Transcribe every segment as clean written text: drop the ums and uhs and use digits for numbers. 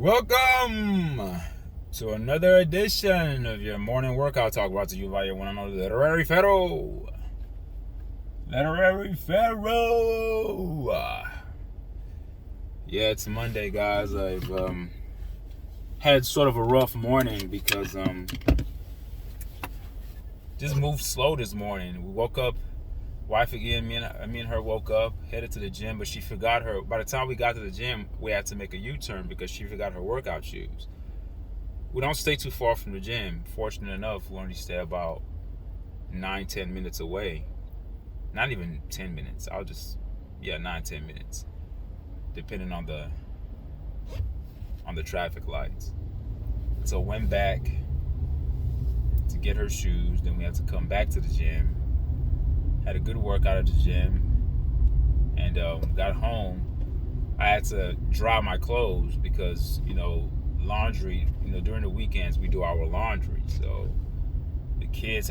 Welcome to another edition of your morning workout talk, brought to you by your one and only Literary Pharaoh. Literary Pharaoh. Yeah, it's Monday, guys. I've had sort of a rough morning because just moved slow this morning. We woke up. Wife again, me and her woke up, headed to the gym, but she forgot her. By the time we got to the gym, we had to make a U-turn because she forgot her workout shoes. We don't stay too far from the gym. Fortunate enough, we only stay about 9-10 minutes away. Not even 10 minutes. 9-10 minutes, depending on the traffic lights. So went back to get her shoes. Then we had to come back to the gym. Had a good workout at the gym, and got home. I had to dry my clothes because laundry. During the weekends we do our laundry, so the kids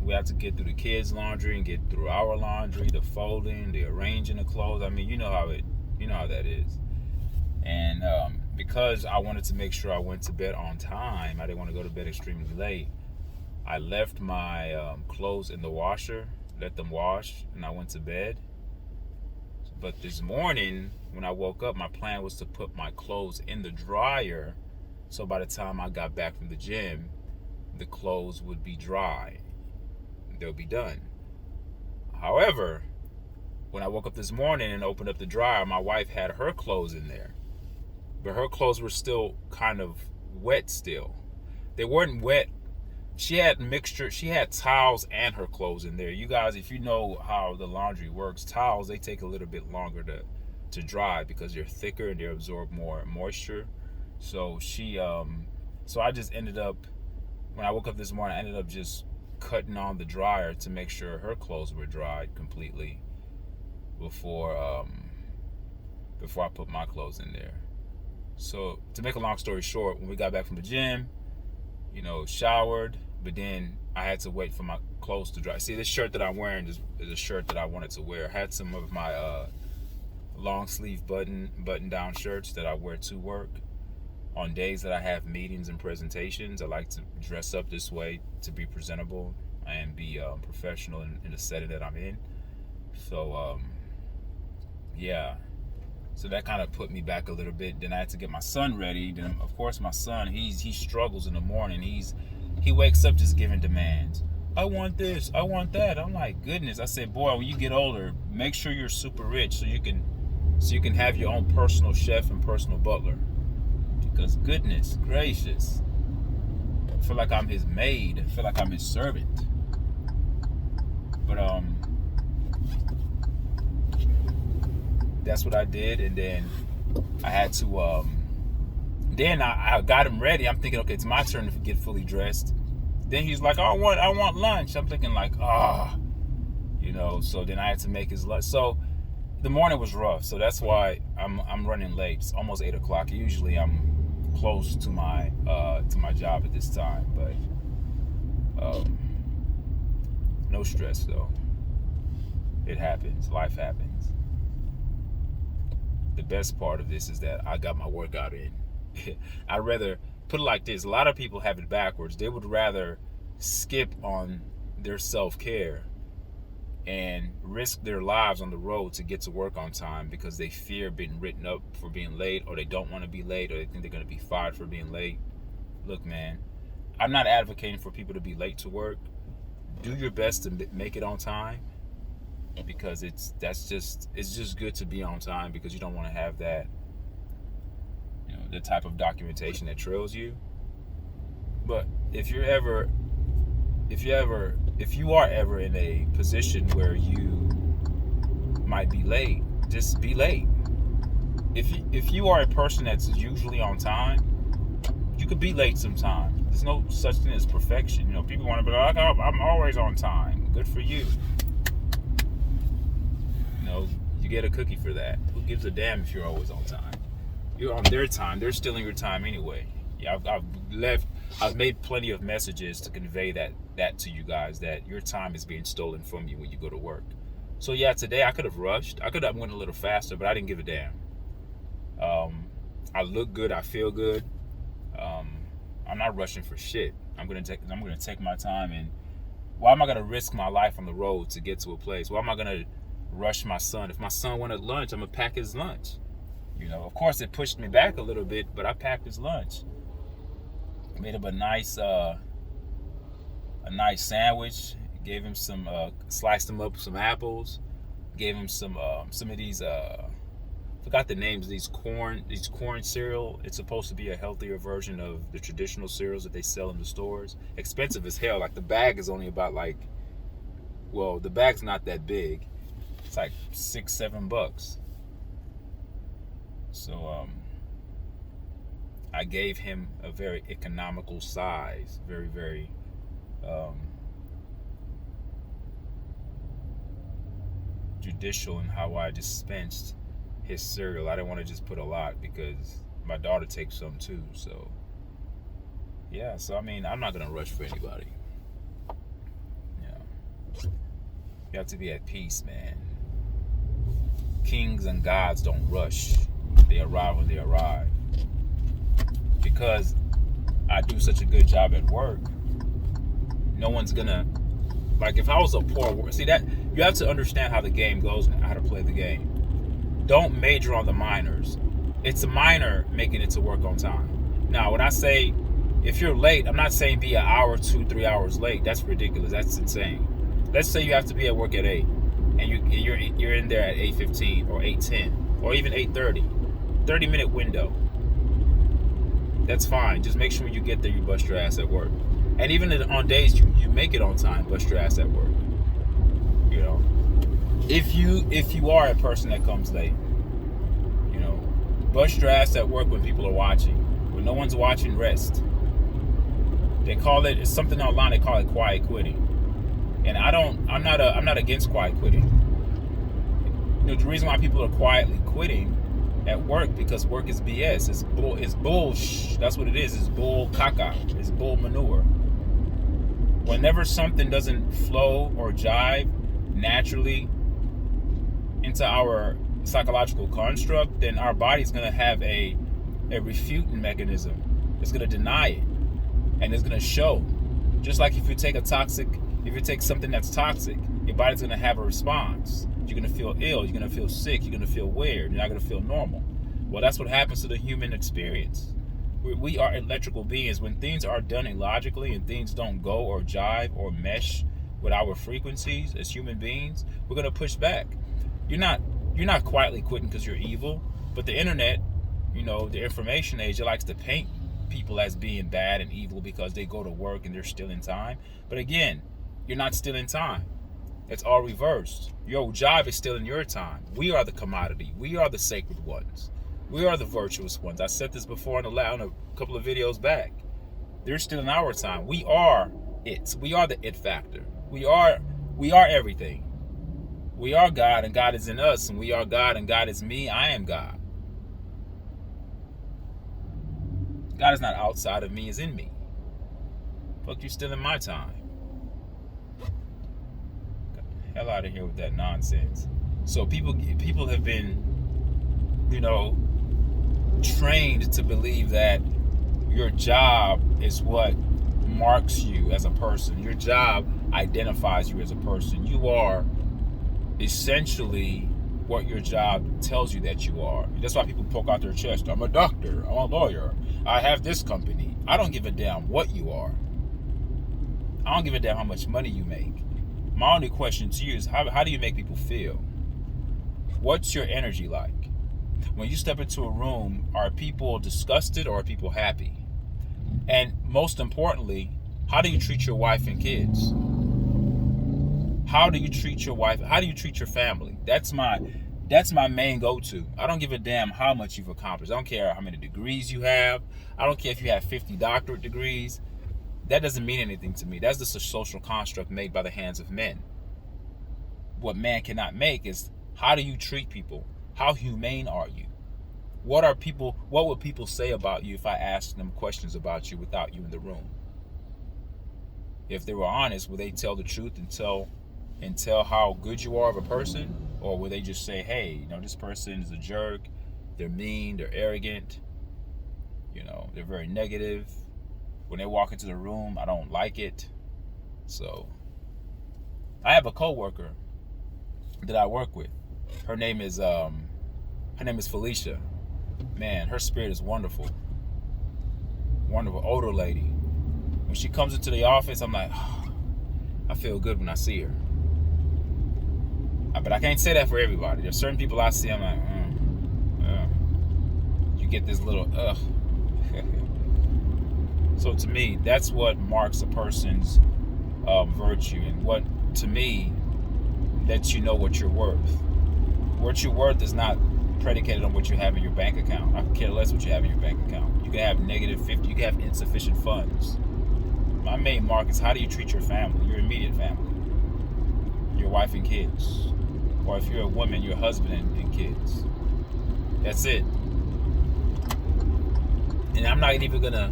we have to get through the kids' laundry and get through our laundry, the folding, the arranging the clothes. I mean, you know how that is. And because I wanted to make sure I went to bed on time, I didn't want to go to bed extremely late. I left my clothes in the washer. Let them wash, and I went to bed. But this morning, when I woke up, my plan was to put my clothes in the dryer, so by the time I got back from the gym, the clothes would be dry. They'll be done. However, when I woke up this morning and opened up the dryer, my wife had her clothes in there, but her clothes were still kind of wet still. They weren't wet. She had towels and her clothes in there. You guys, if you know how the laundry works, towels, they take a little bit longer to dry because they're thicker and they absorb more moisture. So I just ended up, when I woke up this morning, I ended up just cutting on the dryer to make sure her clothes were dried completely before I put my clothes in there. So to make a long story short, when we got back from the gym, showered, but then I had to wait for my clothes to dry. See, this shirt that I'm wearing is a shirt that I wanted to wear. I had some of my long sleeve button down shirts that I wear to work. On days that I have meetings and presentations, I like to dress up this way to be presentable and be professional in the setting that I'm in. So, So that kind of put me back a little bit. Then I had to get my son ready. Then, of course, my son, he struggles in the morning. He wakes up just giving demands. I want this. I want that. I'm like, goodness. I said, boy, when you get older, make sure you're super rich so you can have your own personal chef and personal butler. Because goodness gracious, I feel like I'm his maid. I feel like I'm his servant. But that's what I did, and then I had to then I got him ready. I'm thinking, okay, it's my turn to get fully dressed. Then he's like, I want lunch. I'm thinking like, so then I had to make his lunch. So the morning was rough, so that's why I'm running late. It's almost 8 o'clock. Usually I'm close to my job at this time, but no stress though. It happens. Life happens. The best part of this is that I got my workout in. I'd rather put it like this. A lot of people have it backwards. They would rather skip on their self-care and risk their lives on the road to get to work on time because they fear being written up for being late, or they don't want to be late, or they think they're going to be fired for being late. Look, man, I'm not advocating for people to be late to work. Do your best to make it on time, because it's just good to be on time, because you don't want to have that, the type of documentation that trails you. But if you are ever in a position where you might be late, just be late. If you are a person that's usually on time, you could be late sometimes. There's no such thing as perfection. People want to be like, I'm always on time. Good for you. You get a cookie for that. Who gives a damn if you're always on time? You're on their time. They're stealing your time anyway. Yeah, I've made plenty of messages to convey that to you guys, that your time is being stolen from you when you go to work. So yeah, today I could have rushed. I could have went a little faster, but I didn't give a damn. I look good. I feel good. I'm not rushing for shit. I'm gonna take my time. And why am I gonna risk my life on the road to get to a place? Why am I gonna rush my son? If my son wanted lunch, I'm gonna pack his lunch. Of course, it pushed me back a little bit, but I packed his lunch. Made him a nice sandwich. Gave him some, sliced him up some apples. Gave him some of these. Forgot the names of these corn cereal. It's supposed to be a healthier version of the traditional cereals that they sell in the stores. Expensive as hell. Like the bag is only about the bag's not that big. It's like $6-7. So I gave him a very economical size, very, very judicial in how I dispensed his cereal. I didn't want to just put a lot because my daughter takes some too. So yeah, I'm not gonna rush for anybody. You have to be at peace, man. Kings and gods don't rush. They arrive when they arrive. Because I do such a good job at work, no one's gonna, if I was a poor, see that, you have to understand how the game goes and how to play the game. Don't major on the minors. It's a minor making it to work on time. Now, when I say, if you're late, I'm not saying be an hour, 2-3 hours late. That's ridiculous. That's insane. Let's say you have to be at work at 8, and you're in there at 8:15 or 8:10 or even 8:30. 30-minute window. That's fine. Just make sure when you get there, you bust your ass at work. And even on days you make it on time, bust your ass at work. If you are a person that comes late, bust your ass at work when people are watching. When no one's watching, rest. It's something online, they call it quiet quitting. And I'm not against quiet quitting. The reason why people are quietly quitting at work, because work is BS. It's bullshit. That's what it is. It's bull caca. It's bull manure. Whenever something doesn't flow or jive naturally into our psychological construct, then our body's going to have a refuting mechanism. It's going to deny it, and it's going to show. Just like if you take something that's toxic, your body's going to have a response. You're going to feel ill, you're going to feel sick, you're going to feel weird, you're not going to feel normal. Well, that's what happens to the human experience. We are electrical beings. When things are done illogically and things don't go or jive or mesh with our frequencies as human beings, we're going to push back. You're not quietly quitting because you're evil, but the internet, the information age, it likes to paint people as being bad and evil because they go to work and they're still in time. But again, you're not still in time. It's all reversed. Your job is still in your time. We are the commodity. We are the sacred ones. We are the virtuous ones. I said this before on a couple of videos back. They're still in our time. We are it. We are the it factor. We are everything. We are God and God is in us, and we are God and God is me. I am God. God is not outside of me, is in me. Fuck, you still in my time. Get the hell out of here with that nonsense. So people have been, trained to believe that your job is what marks you as a person. Your job identifies you as a person. You are essentially what your job tells you that you are. That's why people poke out their chest. I'm a doctor. I'm a lawyer. I have this company. I don't give a damn what you are. I don't give a damn how much money you make. My only question to you is how do you make people feel? What's your energy like? When you step into a room, are people disgusted or are people happy? And most importantly, how do you treat your wife and kids? How do you treat your wife? How do you treat your family? That's my main go-to. I don't give a damn how much you've accomplished. I don't care how many degrees you have. I don't care if you have 50 doctorate degrees. That doesn't mean anything to me. That's just a social construct made by the hands of men. What man cannot make is, how do you treat people? How humane are you? What would people say about you if I asked them questions about you without you in the room? If they were honest, would they tell the truth and tell how good you are of a person? Or would they just say, hey, this person is a jerk, they're mean, they're arrogant, They're very negative. When they walk into the room, I don't like it. So I have a coworker that I work with. Her name is Felicia. Man, her spirit is wonderful. Wonderful older lady. When she comes into the office, I'm like, oh, I feel good when I see her. But I can't say that for everybody. There's certain people I see, I'm like, you get this little So to me, that's what marks a person's virtue, and what, to me, lets you know what you're worth. What you're worth is not predicated on what you have in your bank account. I could care less what you have in your bank account. You can have -50, you can have insufficient funds. My main mark is, how do you treat your family, your immediate family, your wife and kids, or if you're a woman, your husband and kids. That's it. And I'm not even gonna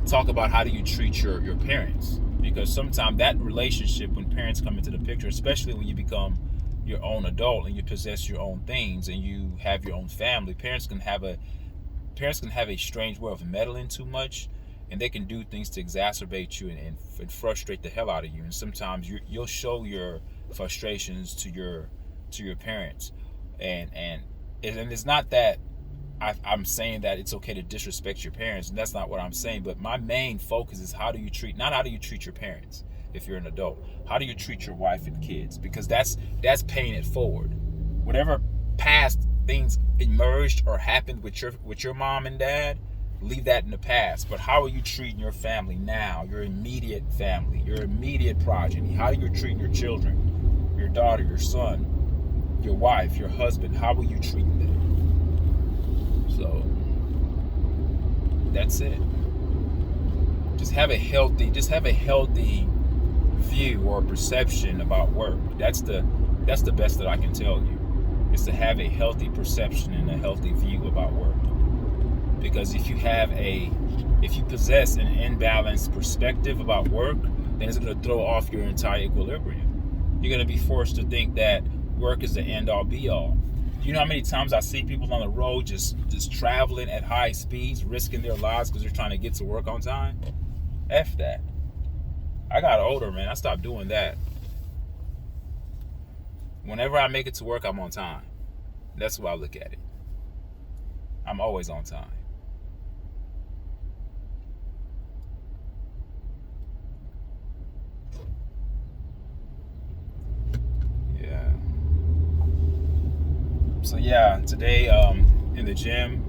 talk about how do you treat your parents, because sometimes that relationship, when parents come into the picture, especially when you become your own adult and you possess your own things and you have your own family, parents can have a strange way of meddling too much, and they can do things to exacerbate you and frustrate the hell out of you. And sometimes you'll show your frustrations to your parents, and it's not that I'm saying that it's okay to disrespect your parents, and that's not what I'm saying. But my main focus is, how do you treat your parents if you're an adult? How do you treat your wife and kids? Because that's paying it forward. Whatever past things emerged or happened with your mom and dad, leave that in the past. But how are you treating your family now? Your immediate family, your immediate progeny. How are you treating your children, your daughter, your son, your wife, your husband? How are you treating them? So that's it. Just have a healthy view or perception about work. That's the best that I can tell you, is to have a healthy perception and a healthy view about work. Because if you possess an imbalanced perspective about work, then it's going to throw off your entire equilibrium. You're going to be forced to think that work is the end all be all. You know how many times I see people on the road just traveling at high speeds, risking their lives because they're trying to get to work on time? F that. I got older, man. I stopped doing that. Whenever I make it to work, I'm on time. That's the way I look at it. I'm always on time. So yeah, today in the gym,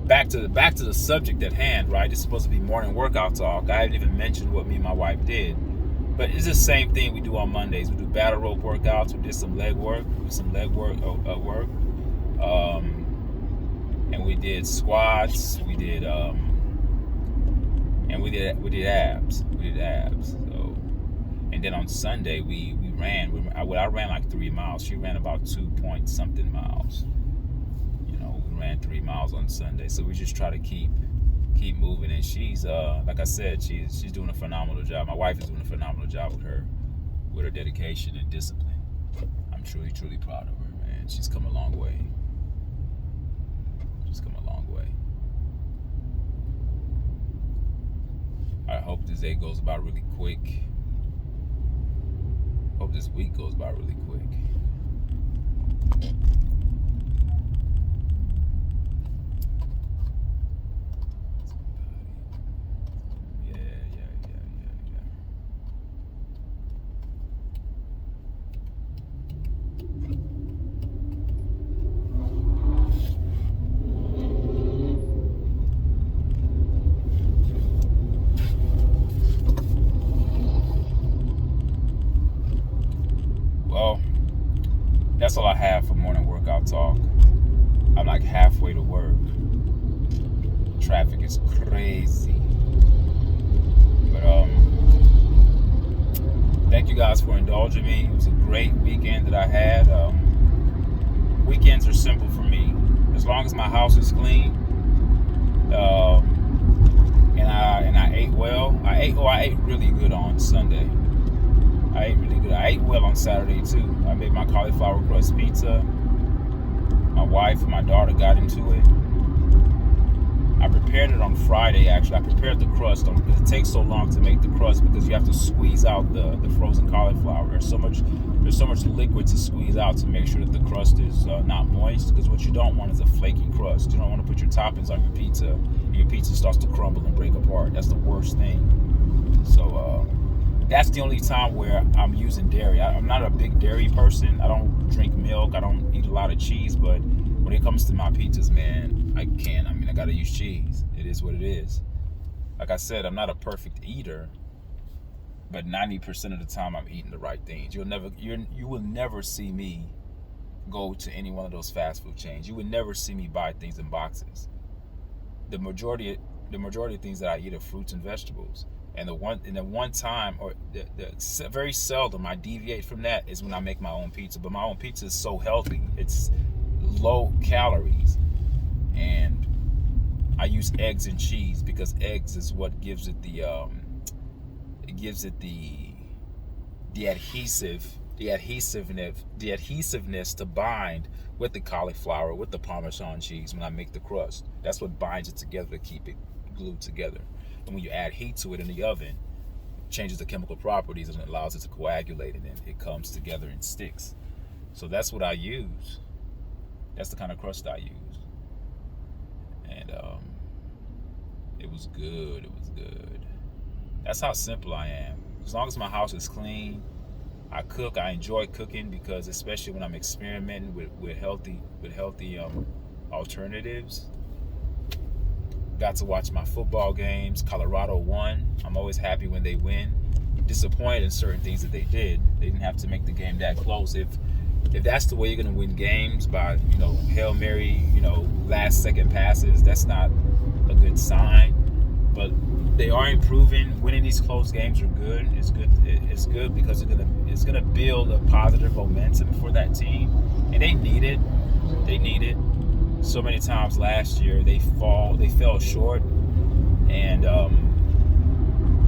back to the subject at hand, right? It's supposed to be morning workout talk. I haven't even mentioned what me and my wife did, but it's the same thing we do on Mondays. We do battle rope workouts. We did some leg work, and we did squats. We did abs. So, and then on Sunday we ran. I ran like 3 miles. She ran about 2-point-something miles. We ran 3 miles on Sunday. So we just try to keep moving. And she's like I said, she's doing a phenomenal job. My wife is doing a phenomenal job with her dedication and discipline. I'm truly proud of her, man. She's come a long way. I hope this day goes by really quick. Hope this week goes by really quick. That's all I have for morning workout talk. I'm like halfway to work. Traffic is crazy. But thank you guys for indulging me. It was a great weekend that I had. Weekends are simple for me. As long as my house is clean, and I ate well. I ate really good on Sunday. I ate really good. I ate well on Saturday too. I made my cauliflower crust pizza. My wife and my daughter got into it. I prepared it on Friday, actually. I prepared the crust. It takes so long to make the crust because you have to squeeze out the frozen cauliflower. There's so much liquid to squeeze out to make sure that the crust is not moist, because what you don't want is a flaky crust. You don't want to put your toppings on your pizza and your pizza starts to crumble and break apart. That's the worst thing. So that's the only time where I'm using dairy. I'm not a big dairy person. I don't drink milk. I don't eat a lot of cheese, but when it comes to my pizzas, man, I can't. I gotta use cheese. It is what it is. Like I said, I'm not a perfect eater, but 90% of the time I'm eating the right things. You will never see me go to any one of those fast food chains. You would never see me buy things in boxes. The majority of things that I eat are fruits and vegetables. And the one time, or very seldom I deviate from that, is when I make my own pizza. But my own pizza is so healthy. It's low calories, and I use eggs and cheese because eggs is what gives it the adhesiveness to bind with the cauliflower, with the Parmesan cheese when I make the crust. That's what binds it together to keep it glued together. And when you add heat to it in the oven, it changes the chemical properties and it allows it to coagulate, and it comes together and sticks. So that's what I use. That's the kind of crust I use. And it was good. It was good. That's how simple I am. As long as my house is clean, I cook. I enjoy cooking because, especially when I'm experimenting with healthy alternatives. Got to watch my football games. Colorado won. I'm always happy when they win. Disappointed in certain things that they did. They didn't have to make the game that close. If that's the way you're going to win games, by Hail Mary, last second passes, that's not a good sign. But they are improving. Winning these close games are good. It's good. It's good because it's gonna build a positive momentum for that team, and they need it. They need it. So many times last year they fell short, and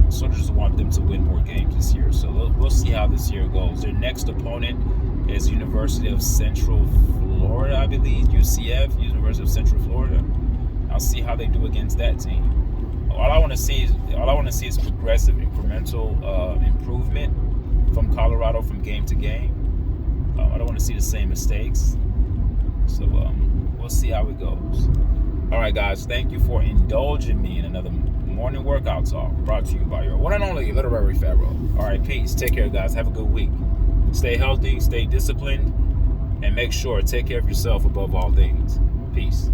so I just want them to win more games this year. So we'll see how this year goes. Their next opponent is University of Central Florida, I believe, UCF, University of Central Florida. I'll see how they do against that team. All I want to see is progressive, incremental improvement from Colorado from game to game. I don't want to see the same mistakes. So we'll see how it goes. All right, guys, thank you for indulging me in another morning workout talk brought to you by your one and only Literary Pharaoh. All right, peace. Take care, guys. Have a good week. Stay healthy, stay disciplined, and make sure to take care of yourself above all things. Peace.